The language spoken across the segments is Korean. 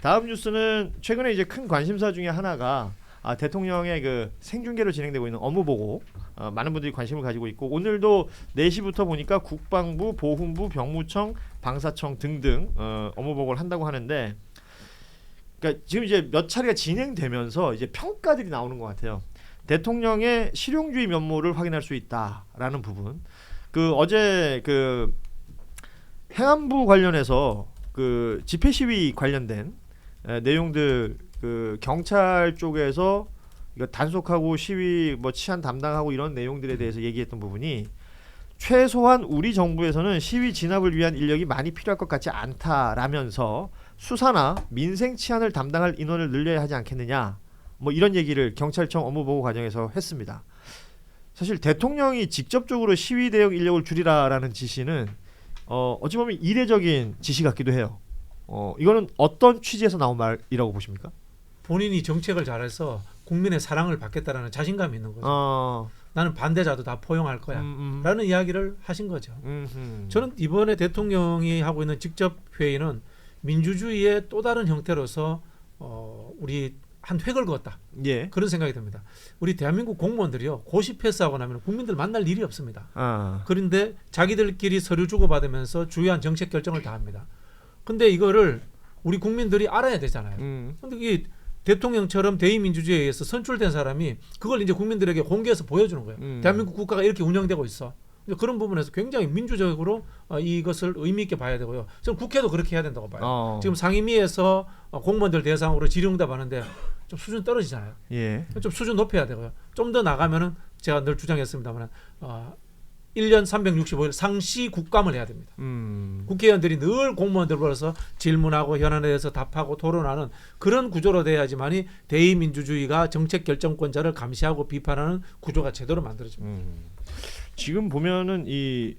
다음 뉴스는 최근에 이제 큰 관심사 중에 하나가 대통령의 그 생중계로 진행되고 있는 업무보고 많은 분들이 관심을 가지고 있고 오늘도 4시부터 보니까 국방부, 보훈부, 병무청, 방사청 등등 업무보고를 한다고 하는데 그러니까 지금 이제 몇 차례가 진행되면서 이제 평가들이 나오는 것 같아요. 대통령의 실용주의 면모를 확인할 수 있다라는 부분. 그 어제 그 행안부 관련해서 그 집회 시위 관련된 내용들 그 경찰 쪽에서 이거 단속하고 시위 뭐 치안 담당하고 이런 내용들에 대해서 얘기했던 부분이 최소한 우리 정부에서는 시위 진압을 위한 인력이 많이 필요할 것 같지 않다라면서 수사나 민생 치안을 담당할 인원을 늘려야 하지 않겠느냐 뭐 이런 얘기를 경찰청 업무보고 과정에서 했습니다. 사실 대통령이 직접적으로 시위 대응 인력을 줄이라라는 지시는 어찌 보면 이례적인 지시 같기도 해요. 이거는 어떤 취지에서 나온 말이라고 보십니까? 본인이 정책을 잘해서 국민의 사랑을 받겠다라는 자신감이 있는 거죠. 나는 반대자도 다 포용할 거야 라는 이야기를 하신 거죠. 저는 이번에 대통령이 하고 있는 직접 회의는 민주주의의 또 다른 형태로서 우리 한 획을 그었다. 예. 그런 생각이 듭니다. 우리 대한민국 공무원들이요. 고시 패스하고 나면 국민들 만날 일이 없습니다. 그런데 자기들끼리 서류 주고받으면서 주요한 정책 결정을 다 합니다. 근데 이거를 우리 국민들이 알아야 되잖아요. 근데 이게 대통령처럼 대의민주주의에 의해서 선출된 사람이 그걸 이제 국민들에게 공개해서 보여주는 거예요. 대한민국 국가가 이렇게 운영되고 있어. 그런 부분에서 굉장히 민주적으로 이것을 의미 있게 봐야 되고요. 저는 국회도 그렇게 해야 된다고 봐요. 지금 상임위에서 공무원들 대상으로 질의응답하는데 좀 수준 떨어지잖아요. 예. 좀 수준 높여야 되고요. 좀 더 나가면은 제가 늘 주장했습니다만 1년 365일 상시 국감을 해야 됩니다. 국회의원들이 늘 공무원들 불러서 질문하고 현안에 대해서 답하고 토론하는 그런 구조로 돼야지만이 대의민주주의가 정책 결정권자를 감시하고 비판하는 구조가 제대로 만들어집니다. 지금 보면은 이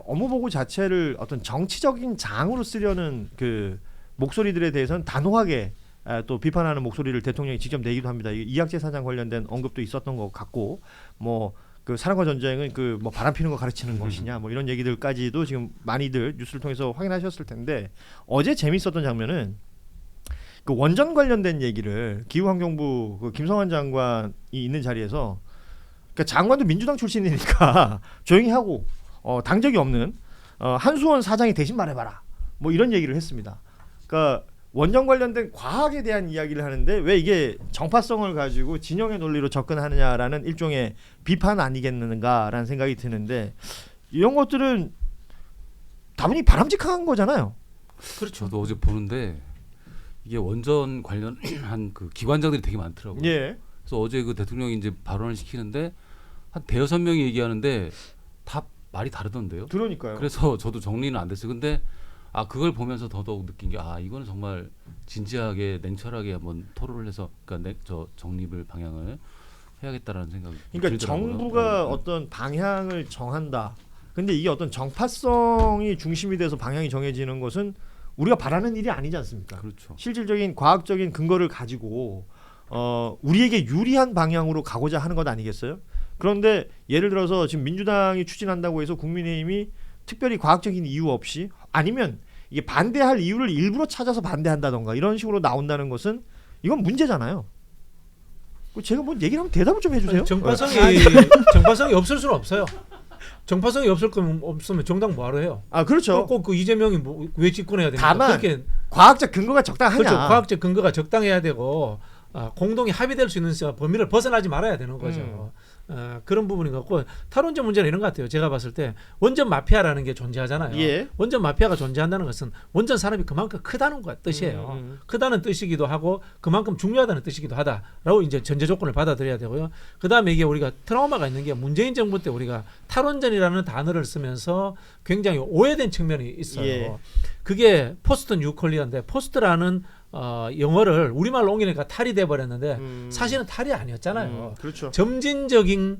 업무보고 자체를 어떤 정치적인 장으로 쓰려는 그 목소리들에 대해서는 단호하게 또 비판하는 목소리를 대통령이 직접 내기도 합니다. 이학재 사장 관련된 언급도 있었던 것 같고 뭐 그 사랑과 전쟁은 그 뭐 바람 피는 거 가르치는 것이냐 뭐 이런 얘기들까지도 지금 많이들 뉴스를 통해서 확인하셨을 텐데 어제 재밌었던 장면은 그 원전 관련된 얘기를 기후환경부 그 김성환 장관이 있는 자리에서 그러니까 장관도 민주당 출신이니까 조용히 하고 당적이 없는 한수원 사장이 대신 말해봐라 뭐 이런 얘기를 했습니다. 그러니까 원전 관련된 과학에 대한 이야기를 하는데 왜 이게 정파성을 가지고 진영의 논리로 접근하느냐라는 일종의 비판 아니겠는가라는 생각이 드는데 이런 것들은 다분히 바람직한 거잖아요. 그렇죠. 저도 어제 보는데 이게 원전 관련한 그 기관장들이 되게 많더라고요. 예. 그래서 어제 그 대통령이 이제 발언을 시키는데 한 대여섯 명이 얘기하는데 다 말이 다르던데요. 그러니까요. 그래서 저도 정리는 안 됐어요. 근데 그걸 보면서 더더욱 느낀 게 이거는 정말 진지하게 냉철하게 한번 토론을 해서 그러니까 저 정립을 방향을 해야겠다라는 생각이 그러니까 들더라고요. 정부가 어떤 방향을 정한다. 근데 이게 어떤 정파성이 중심이 돼서 방향이 정해지는 것은 우리가 바라는 일이 아니지 않습니까? 그렇죠. 실질적인 과학적인 근거를 가지고 우리에게 유리한 방향으로 가고자 하는 것 아니겠어요? 그런데 예를 들어서 지금 민주당이 추진한다고 해서 국민의힘이 특별히 과학적인 이유 없이 아니면 이게 반대할 이유를 일부러 찾아서 반대한다던가 이런 식으로 나온다는 것은 이건 문제잖아요. 제가 뭐 얘기를 하면 대답을 좀 해주세요. 정파성이 없을 수는 없어요. 정파성이 없으면 정당 뭐하러 해요? 그렇죠. 꼭 그 이재명이 왜 집권해야 됩니까? 다만 과학적 근거가 적당하냐. 그렇죠. 과학적 근거가 적당해야 되고 공동이 합의될 수 있는 범위를 벗어나지 말아야 되는 거죠. 그런 부분인 것 같고 탈원전 문제는 이런 것 같아요. 제가 봤을 때 원전 마피아라는 게 존재하잖아요. 예. 원전 마피아가 존재한다는 것은 원전 산업이 그만큼 크다는 뜻이에요. 크다는 뜻이기도 하고 그만큼 중요하다는 뜻이기도 하다라고 이제 전제 조건을 받아들여야 되고요. 그다음에 이게 우리가 트라우마가 있는 게 문재인 정부 때 우리가 탈원전이라는 단어를 쓰면서 굉장히 오해된 측면이 있어요. 예. 그게 포스트 뉴클리어인데 포스트라는 영어를 우리말로 옮기니까 탈이 돼버렸는데 사실은 탈이 아니었잖아요. 그렇죠. 점진적인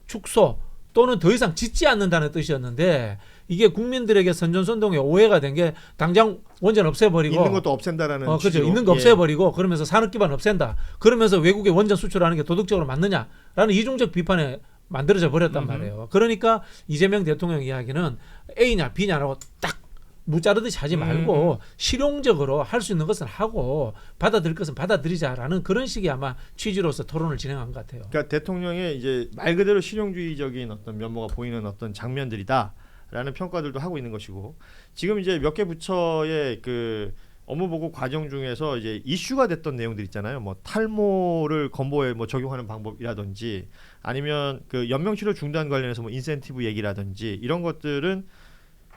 축소 또는 더 이상 짓지 않는다는 뜻이었는데 이게 국민들에게 선전선동의 오해가 된 게 당장 원전 없애버리고 있는 것도 없앤다라는 그렇죠. 취지로. 있는 거 없애버리고 그러면서 산업기반 없앤다. 그러면서 외국에 원전 수출하는 게 도덕적으로 맞느냐라는 이중적 비판에 만들어져 버렸단 말이에요. 그러니까 이재명 대통령 이야기는 A냐 B냐라고 딱 무자르듯이 하지 말고 실용적으로 할 수 있는 것은 하고 받아들일 것은 받아들이자라는 그런 식의 아마 취지로서 토론을 진행한 것 같아요. 그러니까 대통령의 이제 말 그대로 실용주의적인 어떤 면모가 보이는 어떤 장면들이다라는 평가들도 하고 있는 것이고 지금 이제 몇 개 부처의 그 업무 보고 과정 중에서 이제 이슈가 됐던 내용들 있잖아요. 뭐 탈모를 건보에 뭐 적용하는 방법이라든지 아니면 그 연명치료 중단 관련해서 뭐 인센티브 얘기라든지 이런 것들은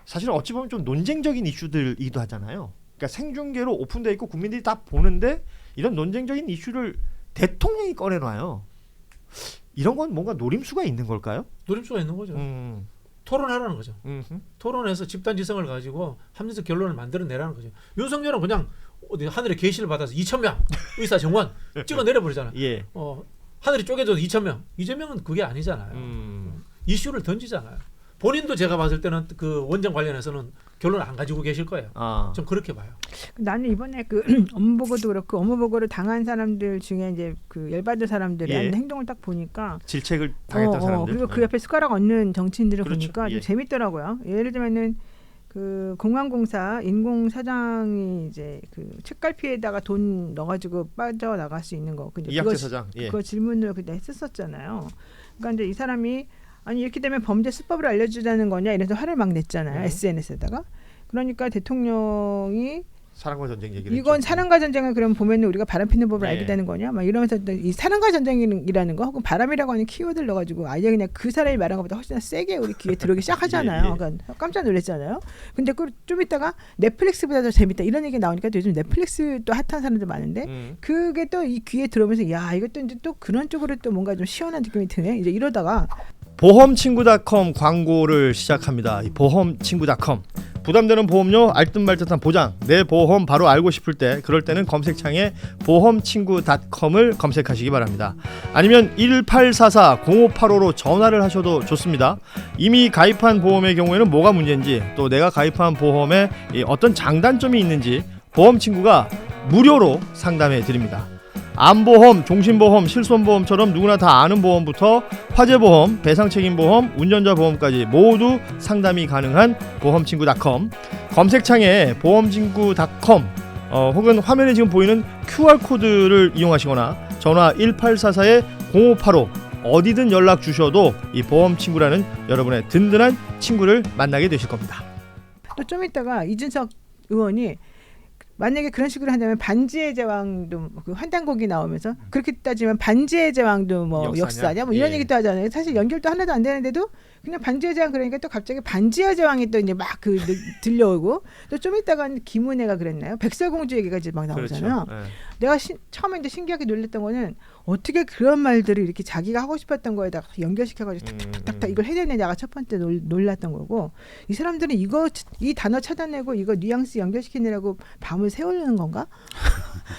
사실은 어찌 보면 좀 논쟁적인 이슈들이기도 하잖아요. 그러니까 생중계로 오픈돼 있고 국민들이 다 보는데 이런 논쟁적인 이슈를 대통령이 꺼내놔요. 이런 건 뭔가 노림수가 있는 걸까요? 노림수가 있는 거죠. 토론하라는 거죠. 음흠. 토론해서 집단지성을 가지고 합리적 결론을 만들어내라는 거죠. 윤석열은 그냥 어디 하늘에 계시를 받아서 2,000명 의사 정원 찍어 내려버리잖아요. 예. 하늘이 쪼개져도 2,000명. 이재명은 그게 아니잖아요. 이슈를 던지잖아요. 본인도 제가 봤을 때는 그 원장 관련해서는 결론 안 가지고 계실 거예요. 좀 그렇게 봐요. 나는 이번에 그 업무보고도 그렇고 업무보고를 당한 사람들 중에 이제 그 열받은 사람들의 하는 행동을 딱 보니까 질책을 당했던 사람들 그리고 그 옆에 숟가락 얹는 정치인들을 그렇죠. 보니까 예. 좀 재밌더라고요. 예를 들면은 그 공항공사 인공사장이 이제 그 책갈피에다가 돈 넣어가지고 빠져나갈 수 있는 거. 이학재 사장. 예. 그거 질문을 그때 했었잖아요. 그러니까 이제 이 사람이 아니 이렇게 되면 범죄 수법을 알려주자는 거냐 이래서 화를 막 냈잖아요. SNS에다가. 그러니까 대통령이 사랑과 전쟁 얘기를 이건 했죠. 사랑과 전쟁을 그럼 보면은 우리가 바람 피는 법을 네. 알게 되는 거냐 막 이러면서 이 사랑과 전쟁이라는 거 혹은 바람이라고 하는 키워드를 넣어가지고 아예 그냥 그 사람이 말한 것보다 훨씬 더 세게 우리 귀에 들어오기 시작하잖아요. 예. 그러니까 깜짝 놀랐잖아요. 근데 그 좀 있다가 넷플릭스보다 더 재밌다 이런 얘기 나오니까 또 요즘 넷플릭스도 핫한 사람들 많은데 그게 또 이 귀에 들어오면서 야 이것도 이제 또 그런 쪽으로 또 뭔가 좀 시원한 느낌이 드네. 이제 이러다가 보험친구닷컴 광고를 시작합니다. 이 보험친구닷컴 부담되는 보험료 알듯말듯한 보장 내 보험 바로 알고 싶을 때 그럴 때는 검색창에 보험친구닷컴을 검색하시기 바랍니다. 아니면 1844-0585로 전화를 하셔도 좋습니다. 이미 가입한 보험의 경우에는 뭐가 문제인지 또 내가 가입한 보험에 어떤 장단점이 있는지 보험친구가 무료로 상담해 드립니다. 암보험, 종신보험, 실손보험처럼 누구나 다 아는 보험부터 화재보험, 배상책임보험, 운전자보험까지 모두 상담이 가능한 보험친구닷컴 검색창에 보험친구닷컴 혹은 화면에 지금 보이는 QR코드를 이용하시거나 전화 1844-0585 어디든 연락 주셔도 이 보험친구라는 여러분의 든든한 친구를 만나게 되실 겁니다. 또 좀 있다가 이준석 의원이 만약에 그런 식으로 한다면 반지의 제왕도 그 환단곡이 나오면서 그렇게 따지면 반지의 제왕도 뭐 역사냐 뭐 이런 예. 얘기도 하잖아요. 사실 연결도 하나도 안 되는데도 그냥 반지의 제왕 그러니까 또 갑자기 반지의 제왕이 또 이제 막 그 들려오고 또 좀 있다가는 김은혜가 그랬나요? 백설공주 얘기가 이제 막 나오잖아요. 그렇죠. 예. 내가 처음에 이제 신기하게 놀랐던 거는 어떻게 그런 말들을 이렇게 자기가 하고 싶었던 거에다가 연결시켜가지고 탁탁탁탁 이걸 해내냐가 첫 번째 놀랐던 거고 이 사람들은 이 단어 찾아내고 이거 뉘앙스 연결시키느라고 밤을 새우려는 건가?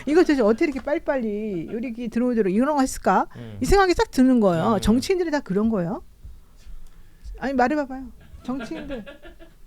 이거 도대체 어떻게 이렇게 빨리빨리 이렇게 들어오도록 이런 거 했을까? 이 생각이 딱 드는 거예요. 정치인들이 다 그런 거예요? 아니 말해봐봐요. 정치인들.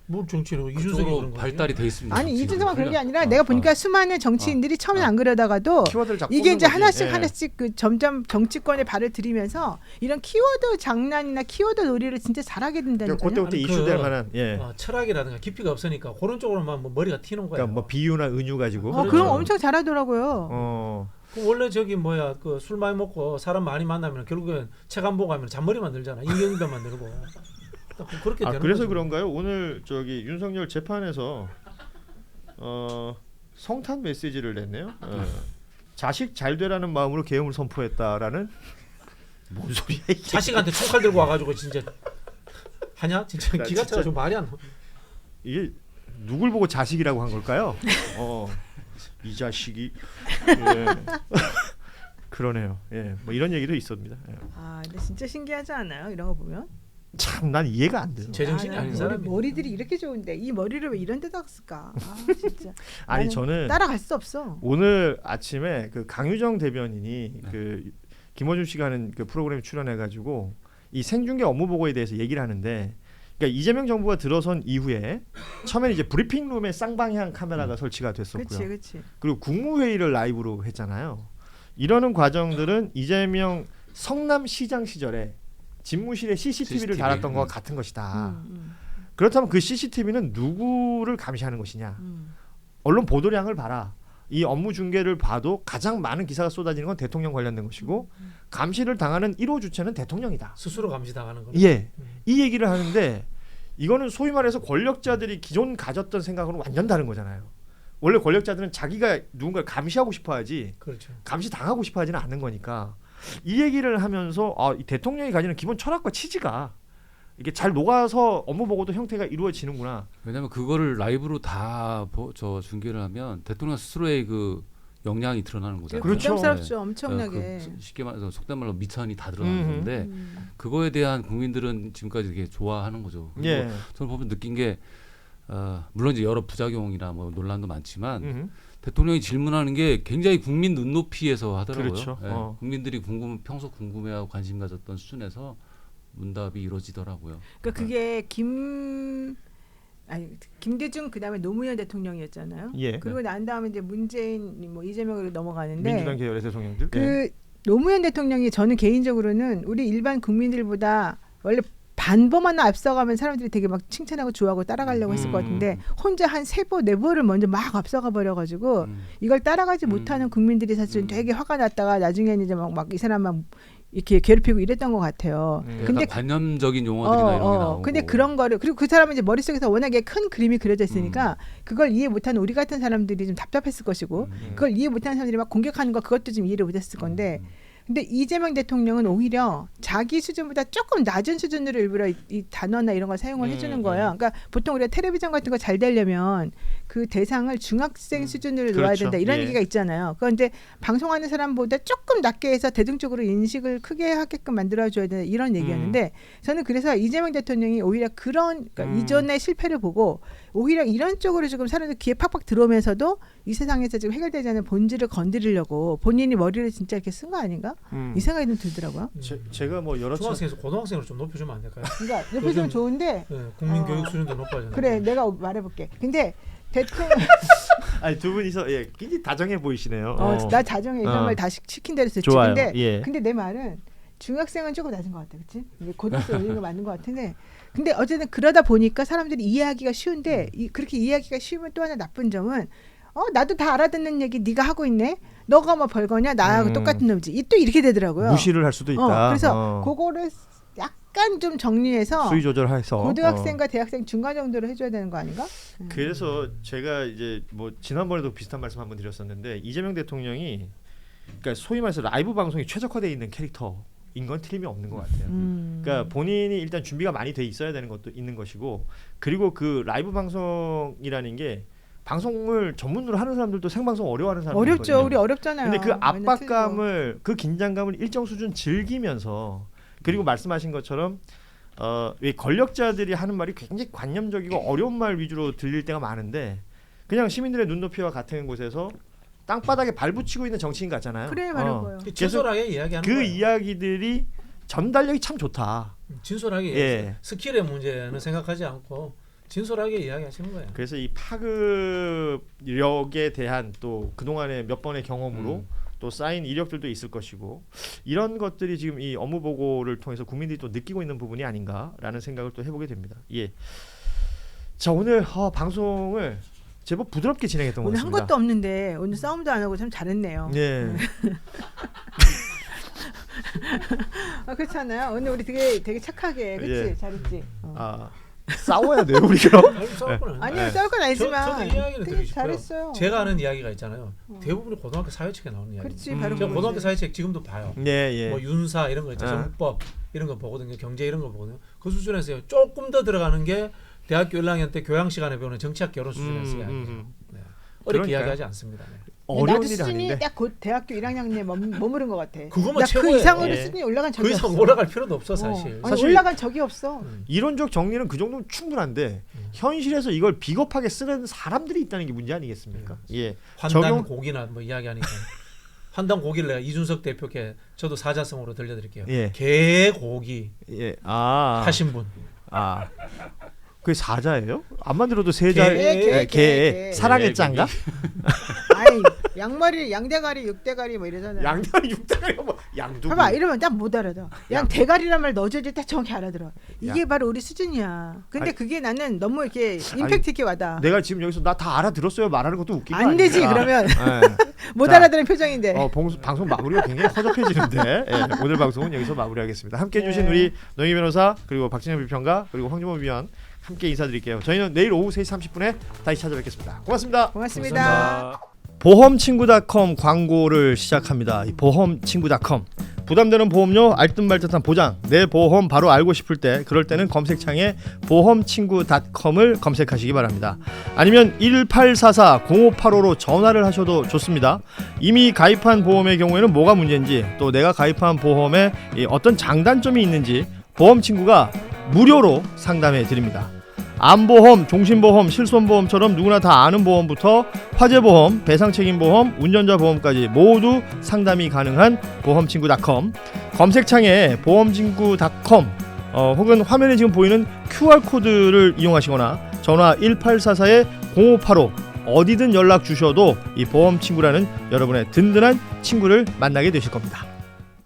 뭐 정치로 이준석이 그쪽으로 그런 거지. 발달이 돼 있습니다. 아니 지금. 이준석은 그런 게 아니라 내가 보니까 수많은 정치인들이 처음엔 안 그러다가도 키워드를 자꾸 이게 이제 뽑는 거지. 하나씩 그 점점 정치권에 발을 들이면서 이런 키워드 장난이나 키워드 놀이를 진짜 잘하게 된다니까요. 그때부터 아니, 이슈될 만한 철학이라든가 깊이가 없으니까 그런 쪽으로만 뭐 머리가 튀는 거예요. 그러니까 뭐 비유나 은유 가지고 그런 거 엄청 잘하더라고요. 그 원래 저기 뭐야 그 술 많이 먹고 사람 많이 만나면 결국엔 책 안 보고 하면 잔머리 만들잖아. 인경변 만들고. 그렇게 되는 그래서 거죠. 그런가요? 오늘 저기 윤석열 재판에서 성탄 메시지를 냈네요. 자식 잘 되라는 마음으로 계엄을 선포했다라는 뭔 소리야 이게? 자식한테 총칼 들고 와가지고 진짜 하냐? 진짜 나 기가 진짜- 차가지고 말이 안 나. 이게 누굴 보고 자식이라고 한 걸까요? 이 자식이 예. 그러네요. 예, 뭐 이런 얘기도 있었습니다. 예. 아, 근데 진짜 신기하지 않아요? 이런 거 보면? 참 난 이해가 안 돼요. 제정신이 아닌 사람이. 머리들이 이렇게 좋은데 이 머리를 왜 이런 데다 쓸까? 아, 진짜. 아니 나는 저는 따라갈 수 없어. 오늘 아침에 그 강유정 대변인이 그 김어준 씨가 하는 그 프로그램에 출연해가지고 이 생중계 업무 보고에 대해서 얘기를 하는데, 그러니까 이재명 정부가 들어선 이후에 처음에는 이제 브리핑룸에 쌍방향 카메라가 설치가 됐었고요. 그렇지. 그리고 국무회의를 라이브로 했잖아요. 이러는 과정들은 이재명 성남시장 시절에 집무실에 CCTV를 달았던 것과 같은 것이다. 그렇다면 그 CCTV는 누구를 감시하는 것이냐? 언론 보도량을 봐라. 이 업무 중계를 봐도 가장 많은 기사가 쏟아지는 건 대통령 관련된 것이고 감시를 당하는 1호 주체는 대통령이다. 스스로 감시당하는 거죠. 예, 이 얘기를 하는데 이거는 소위 말해서 권력자들이 기존 가졌던 생각으로는 완전 다른 거잖아요. 원래 권력자들은 자기가 누군가를 감시하고 싶어하지 그렇죠. 감시 당하고 싶어하지는 않는 거니까 이 얘기를 하면서 이 대통령이 가지는 기본 철학과 취지가 이게 잘 녹아서 업무 보고도 형태가 이루어지는구나. 왜냐하면 그거를 라이브로 다 중계를 하면 대통령 스스로의 그 역량이 드러나는 거잖아요. 그렇죠. 부담스럽죠. 네. 엄청나게. 쉽게 말해서 속된 말로 미천이 다 드러나는 건데 그거에 대한 국민들은 지금까지 되게 좋아하는 거죠. 그리고 예. 저는 보면 느낀 게 물론 이제 여러 부작용이나 뭐 논란도 많지만 대통령이 질문하는 게 굉장히 국민 눈높이에서 하더라고요. 그렇죠. 예. 국민들이 평소 궁금해하고 관심 가졌던 수준에서 문답이 이루어지더라고요. 그러니까 그게 김대중 그다음에 노무현 대통령이었잖아요. 예. 그리고 난 다음에 이제 문재인 뭐 이재명으로 넘어가는데 민주당 계열의 대통령들. 그 예. 노무현 대통령이 저는 개인적으로는 우리 일반 국민들보다 원래 반범 하나 앞서가면 사람들이 되게 막 칭찬하고 좋아하고 따라가려고 했을 것 같은데 혼자 한 3번, 4번을 먼저 막 앞서가 버려가지고 이걸 따라가지 못하는 국민들이 사실 되게 화가 났다가 나중에는 이제 막 이 사람만 이렇게 괴롭히고 이랬던 것 같아요. 근데 관념적인 용어들이나 이런 게 나오고. 근데 그런 거를 그리고 그 사람은 이제 머릿속에서 워낙에 큰 그림이 그려져 있으니까 그걸 이해 못하는 우리 같은 사람들이 좀 답답했을 것이고 그걸 이해 못하는 사람들이 막 공격하는 거 그것도 좀 이해를 못했을 건데 근데 이재명 대통령은 오히려 자기 수준보다 조금 낮은 수준으로 일부러 이 단어나 이런 걸 사용을 해주는 거예요. 그러니까 보통 우리가 텔레비전 같은 거 잘 되려면 그 대상을 중학생 수준으로 놓아야 그렇죠. 된다 이런 예. 얘기가 있잖아요. 그런데 방송하는 사람보다 조금 낮게 해서 대중적으로 인식을 크게 하게끔 만들어줘야 된다 이런 얘기였는데 저는 그래서 이재명 대통령이 오히려 그런 그러니까 이전의 실패를 보고 오히려 이런 쪽으로 지금 사람들 귀에 팍팍 들어오면서도 이 세상에서 지금 해결되지 않는 본질을 건드리려고 본인이 머리를 진짜 이렇게 쓴 거 아닌가? 이 생각이 좀 들더라고요. 제가 뭐 여러 중학생에서 고등학생으로 좀 높여주면 안 될까요? 그러니까 높여주면 좋은데 네, 국민 교육 수준도 높아져요. 그래 내가 말해볼게. 근데 대통령 아니 두 분이서 굉장히 다정해 보이시네요. 나 자정에 이런 말 다 시킨 대로 듣지. 좋아요. 근데 예. 근데 내 말은 중학생은 조금 낮은 것 같아, 그렇지? 고등학생 올리는 거 맞는 것 같은데, 근데 어쨌든 그러다 보니까 사람들이 이해하기가 쉬운데 그렇게 이해하기가 쉬우면 또 하나 나쁜 점은 나도 다 알아듣는 얘기 네가 하고 있네. 너가 뭐 벌거냐 나하고 똑같은 놈이지. 또 이렇게 되더라고요. 무시를 할 수도 있다. 그래서 그거를 약간 좀 정리해서 수위 조절해서 고등학생과 대학생 중간 정도로 해줘야 되는 거 아닌가? 그래서 제가 이제 뭐 지난번에도 비슷한 말씀 한번 드렸었는데 이재명 대통령이 그러니까 소위 말해서 라이브 방송이 최적화되어 있는 캐릭터인 건 틀림이 없는 것 같아요. 그러니까 본인이 일단 준비가 많이 돼 있어야 되는 것도 있는 것이고 그리고 그 라이브 방송이라는 게 방송을 전문으로 하는 사람들도 생방송 어려워하는 사람들 어렵죠. 우리 어렵잖아요. 근데 그 압박감을 그 긴장감을 일정 수준 즐기면서 그리고 말씀하신 것처럼 왜 권력자들이 하는 말이 굉장히 관념적이고 어려운 말 위주로 들릴 때가 많은데 그냥 시민들의 눈높이와 같은 곳에서 땅바닥에 발붙이고 있는 정치인 같잖아요. 그래 바로 거예요. 진솔하게 이야기하는 그 거예요. 이야기들이 전달력이 참 좋다. 진솔하게 예. 스킬의 문제는 생각하지 않고 진솔하게 이야기하시는 거예요. 그래서 이 파급력에 대한 또 그동안의 몇 번의 경험으로 또 쌓인 이력들도 있을 것이고 이런 것들이 지금 이 업무 보고를 통해서 국민들이 또 느끼고 있는 부분이 아닌가라는 생각을 또 해보게 됩니다. 예. 자 오늘 방송을 제법 부드럽게 진행했던 것 오늘 같습니다. 한 것도 없는데 오늘 싸움도 안 하고 참 잘했네요. 예. 그렇잖아요. 오늘 우리 되게 착하게 그렇지 예. 잘했지. 싸워야 돼요 우리 그럼. 아니, 싸울 건 아니에요. 아니요 싸울 건 아니지만 저도 이야기를 되게 드리고 싶어요. 잘했어요. 제가 아는 이야기가 있잖아요. 대부분이 고등학교 사회책에 나오는 이야기. 그렇지 바로 제가 그거지. 고등학교 사회책 지금도 봐요. 예. 뭐 윤사 이런 거 있죠. 정법 이런 거 보거든요. 경제 이런 거 보거든요. 그 수준에서요. 조금 더 들어가는 게 대학교 1학년 때 교양 시간에 배우는 정치학 결혼 수준에서 이야기해요. 네. 어렵게 그러니까요. 이야기하지 않습니다. 네. 어려운 나도 일이 수준이 아닌데. 딱 곧 대학교 1학년에 머무른 것 같아. 그거만 나 최고예요. 그 이상으로 예. 수준이 올라간 적이 그 이상 없어. 올라갈 필요도 없어 사실. 아니, 사실- 올라간 적이 없어. 이론적 정리는 그 정도면 충분한데 현실에서 이걸 비겁하게 쓰는 사람들이 있다는 게 문제 아니겠습니까? 예. 환단 적용- 고기나 뭐 이야기하니까 환단 고기를 내가 이준석 대표께 저도 사자성어로 들려드릴게요. 예. 개고기 예. 하신 분. 그게 사자예요? 안만 들어도 세자 개. 사랑의 개, 짠가? 아이 양머리 양대가리 육대가리 뭐 이러잖아요. 양다리 육대가리 뭐 양두구. 봐봐 이러면 딱 못 알아들어. 양 대가리란 말 넣어줘야 딱 정확히 알아들어. 이게 바로 우리 수준이야. 근데 아니, 그게 나는 너무 이렇게 임팩트 있게 와닿아. 내가 지금 여기서 나 다 알아들었어요 말하는 것도 웃긴 거 안 되지 아닙니까? 그러면 네. 못 자, 알아들은 표정인데. 방송 마무리가 굉장히 허접해지는데 예, 오늘 방송은 여기서 마무리하겠습니다. 함께해 주신 네. 우리 노영희 변호사 그리고 박진영 비평가 그리고 황준범 위원 함께 인사드릴게요. 저희는 내일 오후 3시 30분에 다시 찾아뵙겠습니다. 고맙습니다. 고맙습니다. 보험친구닷컴 광고를 시작합니다. 이 보험친구닷컴 부담되는 보험료 알듯말듯한 보장 내 보험 바로 알고 싶을 때 그럴 때는 검색창에 보험친구닷컴을 검색하시기 바랍니다. 아니면 1844-0585로 전화를 하셔도 좋습니다. 이미 가입한 보험의 경우에는 뭐가 문제인지 또 내가 가입한 보험에 어떤 장단점이 있는지 보험친구가 무료로 상담해 드립니다. 암보험, 종신보험, 실손보험처럼 누구나 다 아는 보험부터 화재보험, 배상책임보험, 운전자보험까지 모두 상담이 가능한 보험친구닷컴 검색창에 보험친구닷컴 혹은 화면에 지금 보이는 QR코드를 이용하시거나 전화 1844-0585 어디든 연락 주셔도 이 보험친구라는 여러분의 든든한 친구를 만나게 되실 겁니다.